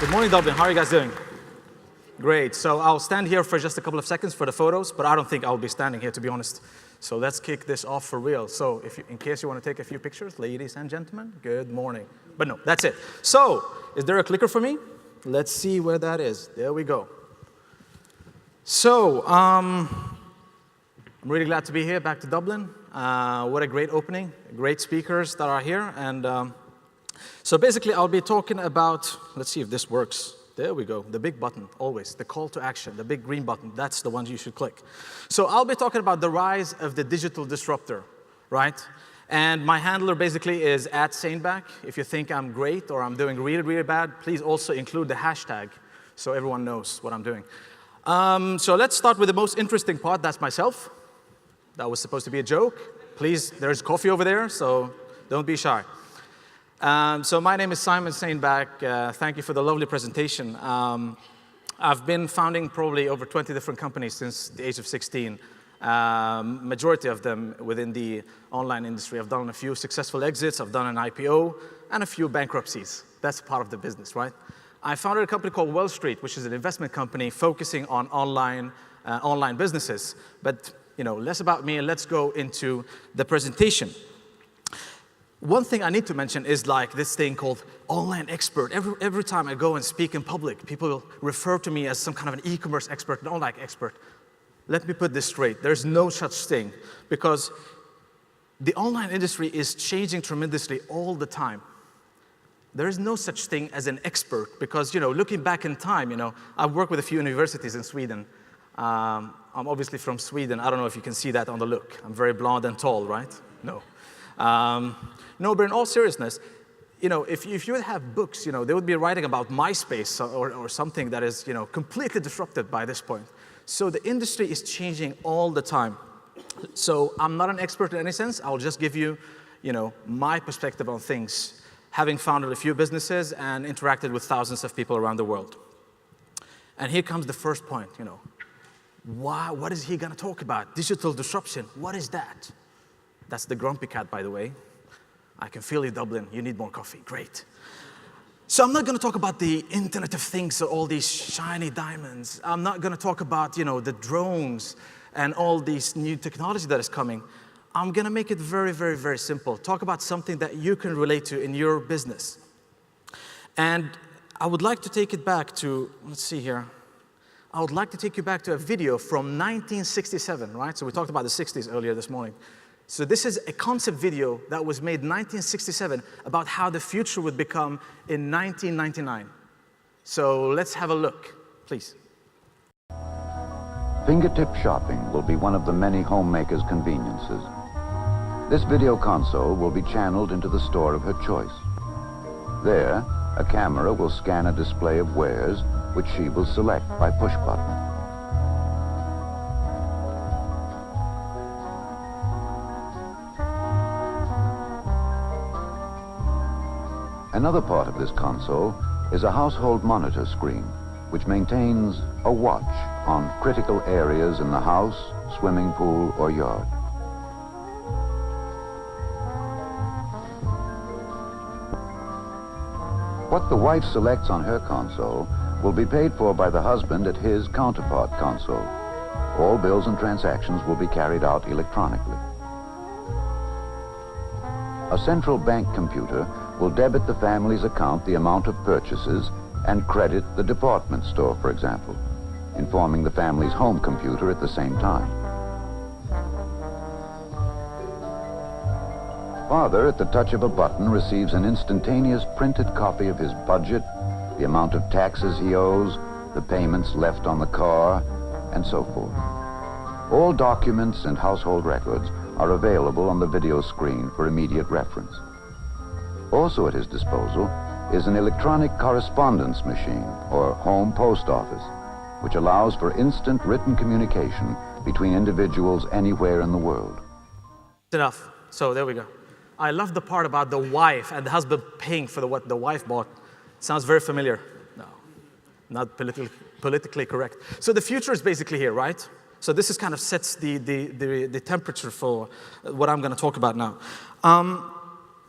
Good morning, Dublin. How are you guys doing? Great. So I'll stand here for just a couple of seconds for the photos, but I don't think I'll be standing here, to be honest. So let's kick this off for real. So in case you want to take a few pictures, ladies and gentlemen, good morning. But no, that's it. So is there a clicker for me? Let's see where that is. There we go. So I'm really glad to be here, back to Dublin. What a great opening, great speakers that are here. And so basically, I'll be talking about, let's see if this works. There we go, the big button, always, the call to action, the big green button, that's the one you should click. So I'll be talking about the rise of the digital disruptor, right? And my handler basically is @Saneback. If you think I'm great or I'm doing really, really bad, please also include the hashtag so everyone knows what I'm doing. So let's start with the most interesting part, that's myself. That was supposed to be a joke. Please, there's coffee over there, so don't be shy. So my name is Simon Saneback. Thank you for the lovely presentation. I've been founding probably over 20 different companies since the age of 16. Majority of them within the online industry. I've done a few successful exits, I've done an IPO, and a few bankruptcies. That's part of the business, right? I founded a company called Wellstreet, which is an investment company focusing on online businesses. But less about me, and let's go into the presentation. One thing I need to mention is like this thing called online expert. Every time I go and speak in public, people refer to me as some kind of an e-commerce expert, an online expert. Let me put this straight. There's no such thing, because the online industry is changing tremendously all the time. There is no such thing as an expert, because looking back in time, I've worked with a few universities in Sweden. I'm obviously from Sweden. I don't know if you can see that on the look. I'm very blonde and tall, right? No. No, but in all seriousness, if you would have books, they would be writing about MySpace or something that is, completely disrupted by this point. So the industry is changing all the time. So I'm not an expert in any sense. I'll just give you, my perspective on things, having founded a few businesses and interacted with thousands of people around the world. And here comes the first point, what is he going to talk about? Digital disruption, what is that? That's the grumpy cat, by the way. I can feel you, Dublin. You need more coffee. Great. So I'm not going to talk about the Internet of Things or all these shiny diamonds. I'm not going to talk about, the drones and all these new technology that is coming. I'm going to make it very, very, very simple. Talk about something that you can relate to in your business. And I would like to take it back to, let's see here. I would like to take you back to a video from 1967, right? So we talked about the 60s earlier this morning. So this is a concept video that was made in 1967 about how the future would become in 1999. So let's have a look, please. Fingertip shopping will be one of the many homemakers' conveniences. This video console will be channeled into the store of her choice. There, a camera will scan a display of wares, which she will select by push button. Another part of this console is a household monitor screen, which maintains a watch on critical areas in the house, swimming pool, or yard. What the wife selects on her console will be paid for by the husband at his counterpart console. All bills and transactions will be carried out electronically. A central bank computer will debit the family's account the amount of purchases and credit the department store, for example, informing the family's home computer at the same time. Father, at the touch of a button, receives an instantaneous printed copy of his budget, the amount of taxes he owes, the payments left on the car, and so forth. All documents and household records are available on the video screen for immediate reference. Also at his disposal is an electronic correspondence machine, or home post office, which allows for instant written communication between individuals anywhere in the world. Enough. So there we go. I love the part about the wife and the husband paying for what the wife bought. Sounds very familiar. No, not politically correct. So the future is basically here, right? So this is kind of sets the temperature for what I'm going to talk about now.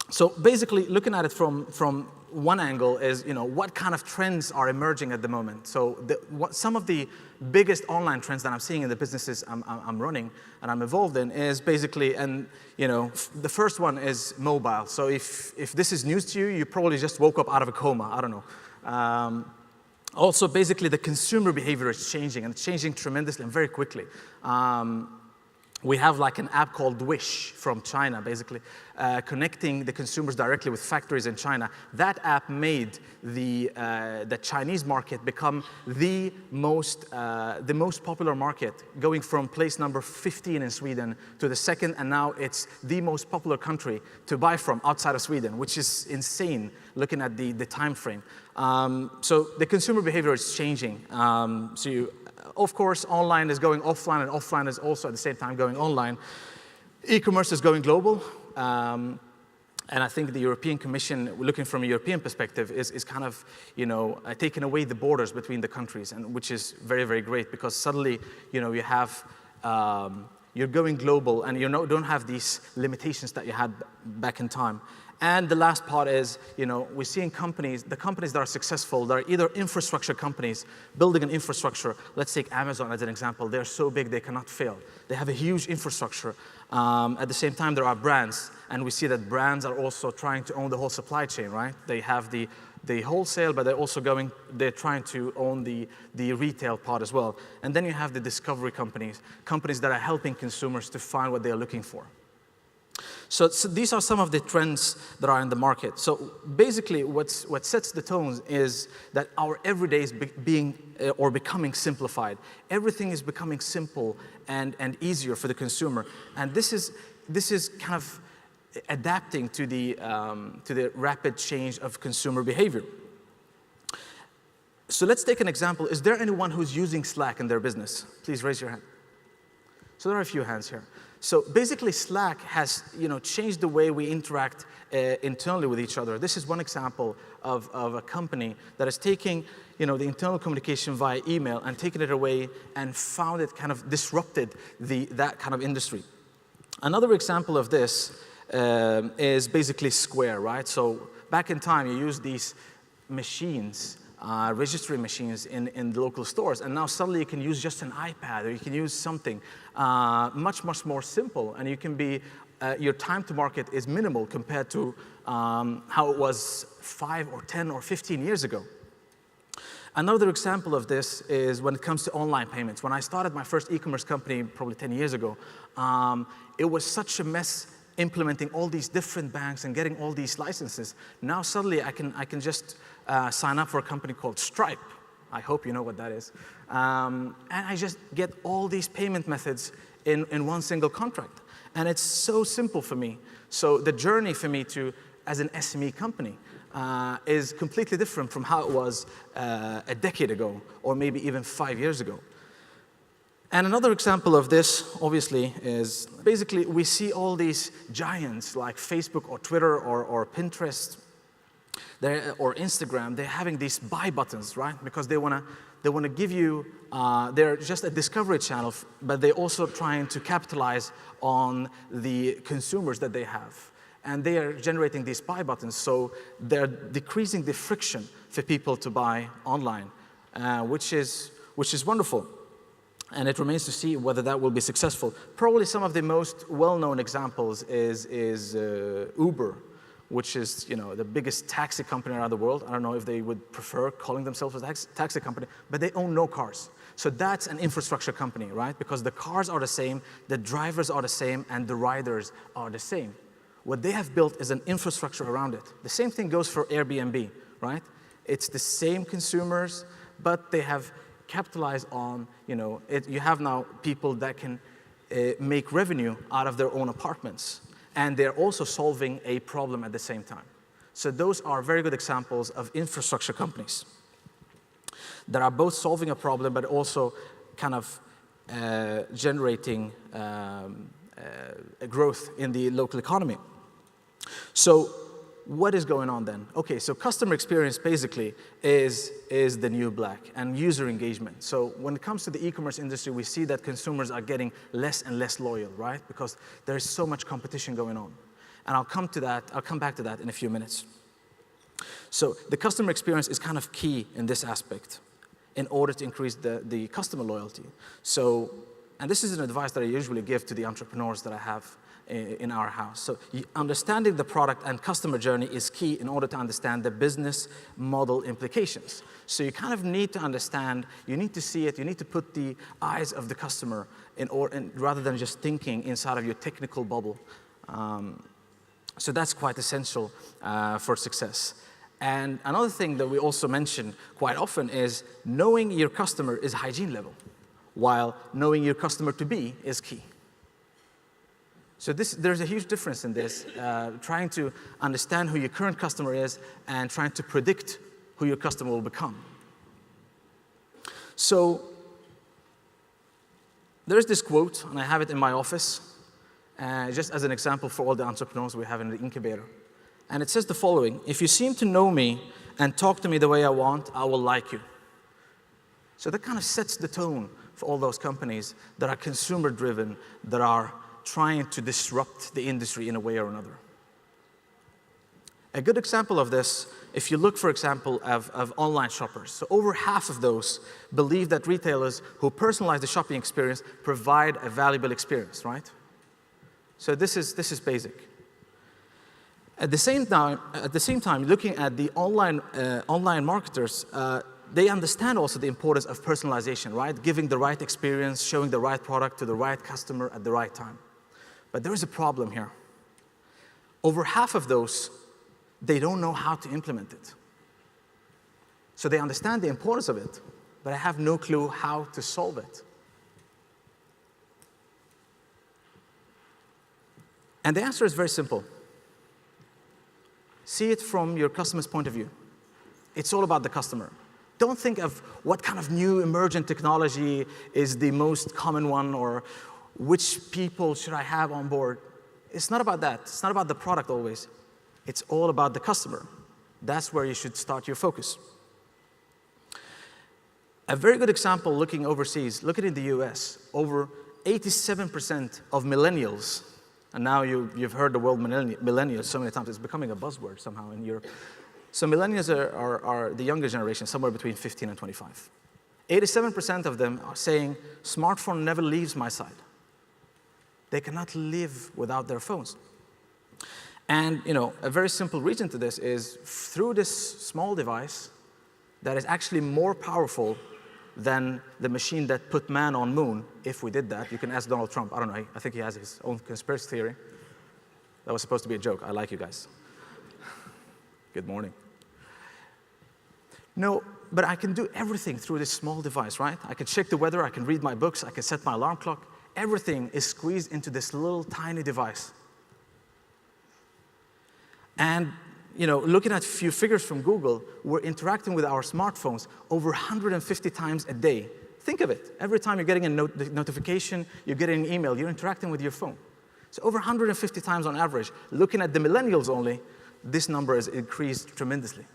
So basically, looking at it from one angle is, what kind of trends are emerging at the moment? So some of the biggest online trends that I'm seeing in the businesses I'm running and I'm involved in is basically, the first one is mobile. So if this is news to you, you probably just woke up out of a coma. I don't know. Also, basically, the consumer behavior is changing, and it's changing tremendously and very quickly. We have like an app called Wish from China, basically, connecting the consumers directly with factories in China. That app made the Chinese market become the most popular market, going from place number 15 in Sweden to the second, and now it's the most popular country to buy from outside of Sweden, which is insane looking at the time frame. So the consumer behavior is changing. Of course, online is going offline, and offline is also at the same time going online. E-commerce is going global, and I think the European Commission, looking from a European perspective, is kind of, taking away the borders between the countries, and which is very, very great, because suddenly, you have, you're going global, and you don't have these limitations that you had back in time. And the last part is, we're seeing the companies that are successful, they're either infrastructure companies, building an infrastructure. Let's take Amazon as an example. They're so big, they cannot fail. They have a huge infrastructure. At the same time, there are brands, and we see that brands are also trying to own the whole supply chain, right? They have the wholesale, but they're trying to own the retail part as well. And then you have the discovery companies that are helping consumers to find what they're looking for. So these are some of the trends that are in the market. So basically, what sets the tone is that our everyday is becoming simplified. Everything is becoming simple and easier for the consumer, and this is kind of adapting to the rapid change of consumer behavior. So let's take an example. Is there anyone who's using Slack in their business? Please raise your hand. So there are a few hands here. So basically, Slack has changed the way we interact internally with each other. This is one example of a company that is taking the internal communication via email and taking it away and found it kind of disrupted that kind of industry. Another example of this is basically Square, right? So back in time, you used these machines, registry machines in the local stores, and now suddenly you can use just an iPad, or you can use something much more simple, and you can be your time to market is minimal compared to how it was 5 or 10 or 15 years ago. Another example of this is when it comes to online payments. When I started my first e-commerce company probably 10 years ago, it was such a mess implementing all these different banks and getting all these licenses. Now suddenly I can just sign up for a company called Stripe. I hope you know what that is. And I just get all these payment methods in one single contract. And it's so simple for me. So the journey for me as an SME company is completely different from how it was a decade ago, or maybe even 5 years ago. And another example of this, obviously, is basically we see all these giants like Facebook or Twitter or Pinterest or Instagram. They're having these buy buttons, right? Because they want to give you, they're just a discovery channel, but they're also trying to capitalize on the consumers that they have. And they are generating these buy buttons, so they're decreasing the friction for people to buy online, which is wonderful. And it remains to see whether that will be successful. Probably some of the most well-known examples is Uber, which is the biggest taxi company around the world. I don't know if they would prefer calling themselves a taxi company, but they own no cars. So that's an infrastructure company, right? Because the cars are the same, the drivers are the same, and the riders are the same. What they have built is an infrastructure around it. The same thing goes for Airbnb, right? It's the same consumers, but they have capitalized on, you have now people that can make revenue out of their own apartments. And they're also solving a problem at the same time. So those are very good examples of infrastructure companies that are both solving a problem, but also kind of generating growth in the local economy. So what is going on then? Okay, so customer experience basically is the new black, and user engagement. So when it comes to the e-commerce industry, we see that consumers are getting less and less loyal, right? Because there is so much competition going on. And I'll come back to that in a few minutes. So the customer experience is kind of key in this aspect in order to increase the customer loyalty. So, and this is an advice that I usually give to the entrepreneurs that I have in our house. So understanding the product and customer journey is key in order to understand the business model implications. So you kind of need to understand, you need to see it, you need to put the eyes of the customer rather than just thinking inside of your technical bubble. So that's quite essential for success. And another thing that we also mention quite often is knowing your customer is hygiene level, while knowing your customer to be is key. So there's a huge difference in this, trying to understand who your current customer is and trying to predict who your customer will become. So there's this quote, and I have it in my office, just as an example for all the entrepreneurs we have in the incubator. And it says the following: if you seem to know me and talk to me the way I want, I will like you. So that kind of sets the tone for all those companies that are consumer-driven, that are trying to disrupt the industry in a way or another. A good example of this, if you look, for example, of online shoppers. So over half of those believe that retailers who personalize the shopping experience provide a valuable experience, right? So this is basic. At the same time, looking at the online marketers, they understand also the importance of personalization, right? Giving the right experience, showing the right product to the right customer at the right time. But there is a problem here. Over half of those, they don't know how to implement it. So they understand the importance of it, but I have no clue how to solve it. And the answer is very simple. See it from your customer's point of view. It's all about the customer. Don't think of what kind of new emergent technology is the most common one, or which people should I have on board. It's not about that. It's not about the product always. It's all about the customer. That's where you should start your focus. A very good example looking overseas, look at in the US, over 87% of millennials, and now you've heard the word millennials so many times, it's becoming a buzzword somehow in Europe. So millennials are the younger generation, somewhere between 15 and 25. 87% of them are saying, smartphone never leaves my side. They cannot live without their phones. And a very simple reason to this is through this small device that is actually more powerful than the machine that put man on moon. If we did that, you can ask Donald Trump. I don't know, I think he has his own conspiracy theory. That was supposed to be a joke. I like you guys. Good morning. No, but I can do everything through this small device, right? I can check the weather, I can read my books, I can set my alarm clock. Everything is squeezed into this little tiny device. And looking at a few figures from Google, we're interacting with our smartphones over 150 times a day. Think of it. Every time you're getting a notification, you're getting an email, you're interacting with your phone. So over 150 times on average. Looking at the millennials only, this number has increased tremendously.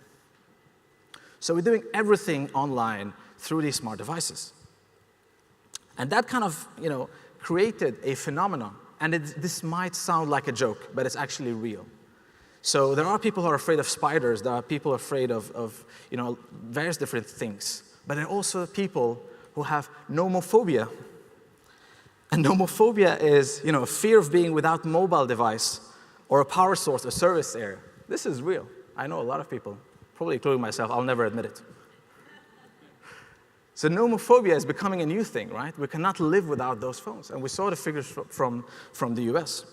So we're doing everything online through these smart devices. And that kind of, created a phenomenon. And this might sound like a joke, but it's actually real. So there are people who are afraid of spiders. There are people afraid of various different things. But there are also people who have nomophobia. And nomophobia is, fear of being without mobile device or a power source or service area. This is real. I know a lot of people, probably including myself. I'll never admit it. So nomophobia is becoming a new thing, right? We cannot live without those phones. And we saw the figures from the US.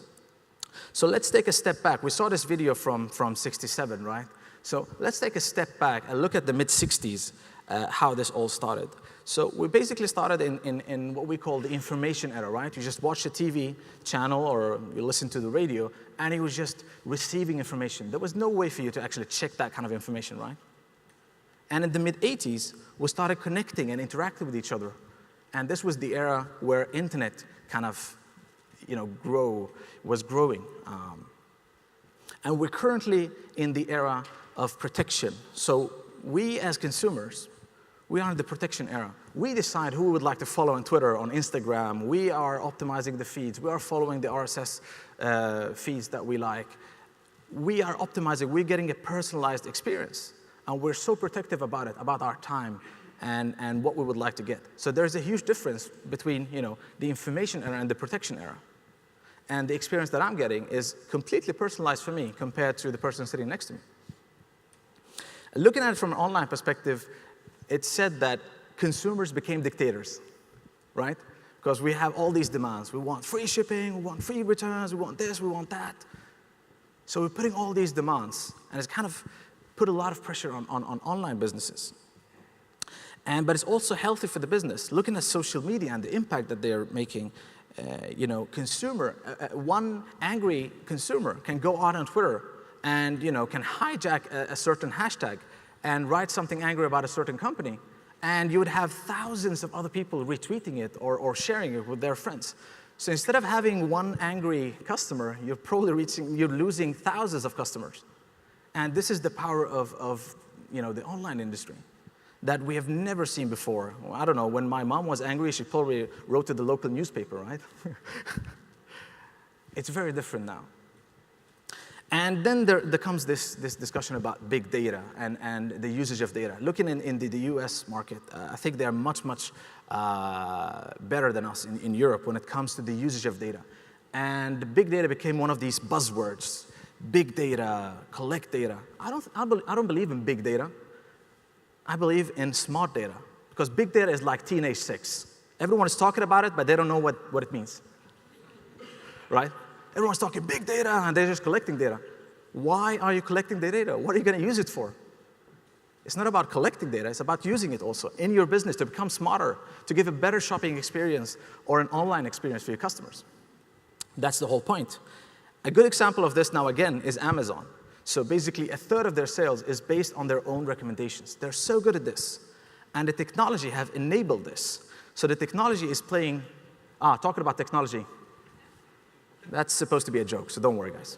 So let's take a step back. We saw this video from 67, right? So let's take a step back and look at the mid-60s, how this all started. So we basically started in what we call the information era, right? You just watch a TV channel or you listen to the radio, and it was just receiving information. There was no way for you to actually check that kind of information, right? And in the mid-80s, we started connecting and interacting with each other. And this was the era where internet kind of was growing. And we're currently in the era of protection. So we as consumers, We are in the protection era. We decide who we would like to follow on Twitter, on Instagram. We are optimizing the feeds. We are following the RSS feeds that we like. We are optimizing. We're getting a personalized experience. And we're so protective about it, about our time and what we would like to get. So there's a huge difference between the information era and the protection era. And the experience that I'm getting is completely personalized for me compared to the person sitting next to me. Looking at it from an online perspective, it's said that consumers became dictators, right? Because we have all these demands. We want free shipping, we want free returns, we want this, we want that. So we're putting all these demands, and it's kind of put a lot of pressure on online businesses. But it's also healthy for the business. Looking at social media and the impact that they're making, one angry consumer can go out on Twitter and can hijack a certain hashtag and write something angry about a certain company, and you would have thousands of other people retweeting it or sharing it with their friends. So instead of having one angry customer, you're losing thousands of customers. And this is the power of the online industry that we have never seen before. Well, I don't know, when my mom was angry, she probably wrote to the local newspaper, right? It's very different now. And then there comes this discussion about big data and the usage of data. Looking in the US market, I think they're much better than us in Europe when it comes to the usage of data. And big data became one of these buzzwords. Big data, collect data. I don't believe in big data. I believe in smart data, because big data is like teenage sex. Everyone is talking about it, but they don't know what it means, right? Everyone's talking big data, and they're just collecting data. Why are you collecting the data? What are you going to use it for? It's not about collecting data. It's about using it also in your business to become smarter, to give a better shopping experience or an online experience for your customers. That's the whole point. A good example of this now, again, is Amazon. So basically, 1/3 of their sales is based on their own recommendations. They're so good at this. And the technology have enabled this. So the technology is playing, talking about technology. That's supposed to be a joke, so don't worry, guys.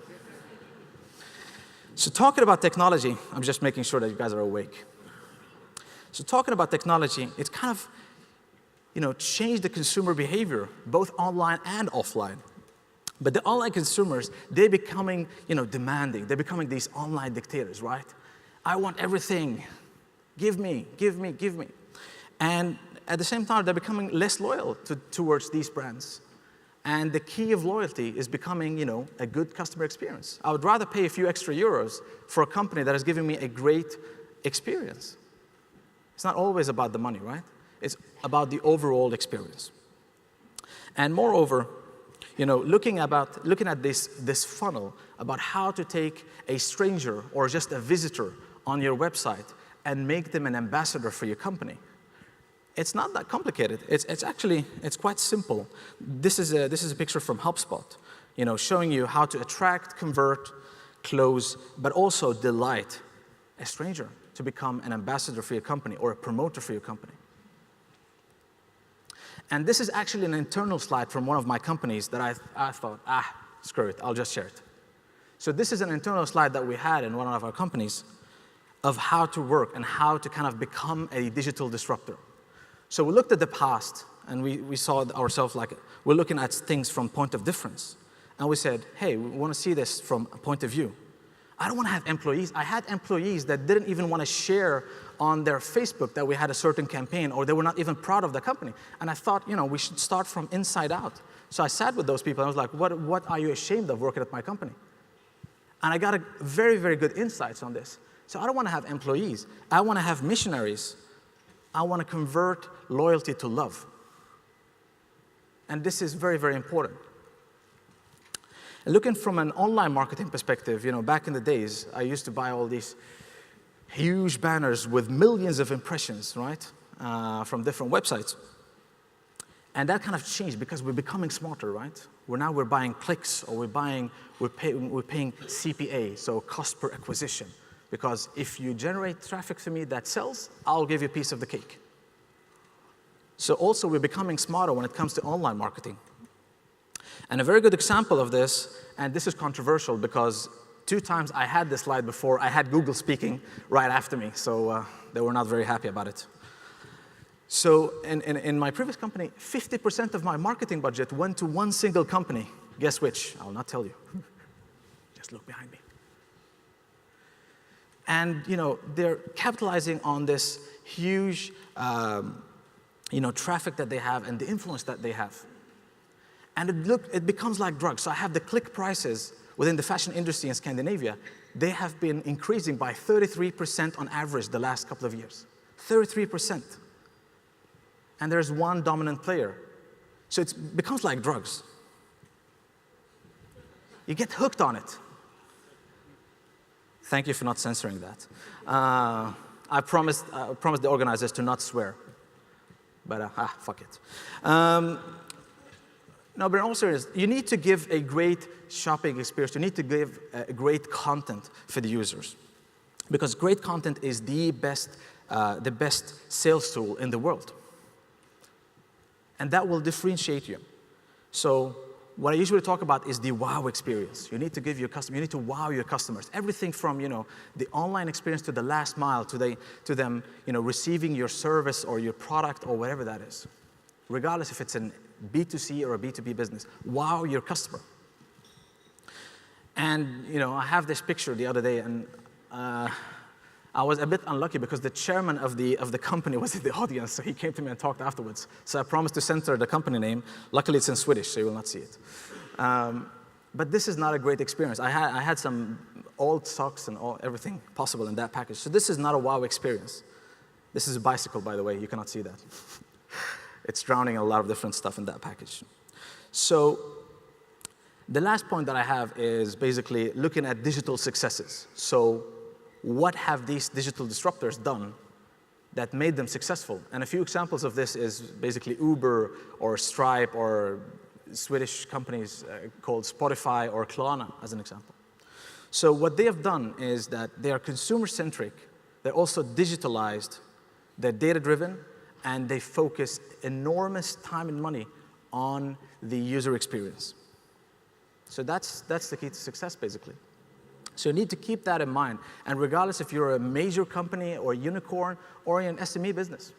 So talking about technology, I'm just making sure that you guys are awake. So talking about technology, it's kind of, changed the consumer behavior, both online and offline. But the online consumers, they're becoming, demanding. They're becoming these online dictators, right? I want everything. Give me, give me, give me. And at the same time, they're becoming less loyal towards these brands. And the key of loyalty is becoming, a good customer experience. I would rather pay a few extra euros for a company that is giving me a great experience. It's not always about the money, right? It's about the overall experience. And moreover, looking at this funnel about how to take a stranger or just a visitor on your website and make them an ambassador for your company. It's not that complicated. It's quite simple. This is a picture from HubSpot, showing you how to attract, convert, close, but also delight a stranger to become an ambassador for your company or a promoter for your company. And this is actually an internal slide from one of my companies that I thought, screw it, I'll just share it. So this is an internal slide that we had in one of our companies of how to work and how to kind of become a digital disruptor. So we looked at the past, and we saw ourselves like, we're looking at things from point of difference. And we said, hey, we want to see this from a point of view. I don't want to have employees. I had employees that didn't even want to share on their Facebook that we had a certain campaign, or they were not even proud of the company. And I thought, we should start from inside out. So I sat with those people, and I was like, what are you ashamed of working at my company? And I got a very, very good insights on this. So I don't want to have employees. I want to have missionaries. I want to convert loyalty to love. And this is very, very important. Looking from an online marketing perspective, back in the days, I used to buy all these huge banners with millions of impressions, right, from different websites. And that kind of changed because we're becoming smarter, right? We're buying clicks, or we're paying CPA, so cost per acquisition. Because if you generate traffic for me that sells, I'll give you a piece of the cake. So also we're becoming smarter when it comes to online marketing. And a very good example of this, and this is controversial because 2 times I had this slide before, I had Google speaking right after me, so they were not very happy about it. So in my previous company, 50% of my marketing budget went to one single company. Guess which? I'll not tell you. Just look behind me. And they're capitalizing on this huge traffic that they have and the influence that they have. And it becomes like drugs. So I have the click prices within the fashion industry in Scandinavia. They have been increasing by 33% on average the last couple of years. 33%. And there's one dominant player. So it becomes like drugs. You get hooked on it. Thank you for not censoring that. I promised the organizers to not swear. But fuck it. No, but in all seriousness, you need to give a great shopping experience. You need to give great content for the users. Because great content is the best sales tool in the world. And that will differentiate you. So what I usually talk about is the wow experience. You need to give your customer, you need to wow your customers. Everything from the online experience to the last mile, to them receiving your service or your product or whatever that is. Regardless if it's in B2C or a B2B business, wow your customer. And I have this picture the other day, and I was a bit unlucky because the chairman of the company was in the audience, so he came to me and talked afterwards. So I promised to censor the company name. Luckily, it's in Swedish, so you will not see it. But this is not a great experience. I had some old socks and everything possible in that package. So this is not a wow experience. This is a bicycle, by the way. You cannot see that. It's drowning a lot of different stuff in that package. So the last point that I have is basically looking at digital successes. So what have these digital disruptors done that made them successful? And a few examples of this is basically Uber or Stripe or Swedish companies called Spotify or Klarna, as an example. So what they have done is that they are consumer-centric, they're also digitalized, they're data-driven, and they focus enormous time and money on the user experience. So that's the key to success, basically. So you need to keep that in mind. And regardless if you're a major company or a unicorn or an SME business,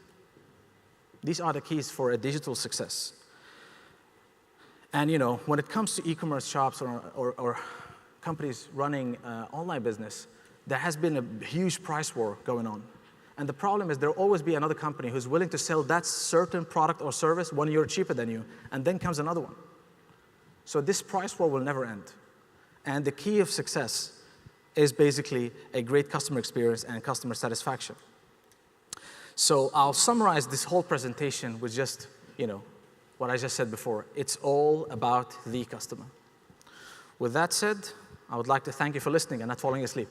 these are the keys for a digital success. And when it comes to e-commerce shops or companies running online business, there has been a huge price war going on. And the problem is there'll always be another company who's willing to sell that certain product or service 1 euro cheaper than you, and then comes another one. So this price war will never end. And the key of success is basically a great customer experience and customer satisfaction. So I'll summarize this whole presentation with just, what I just said before. It's all about the customer. With that said, I would like to thank you for listening and not falling asleep.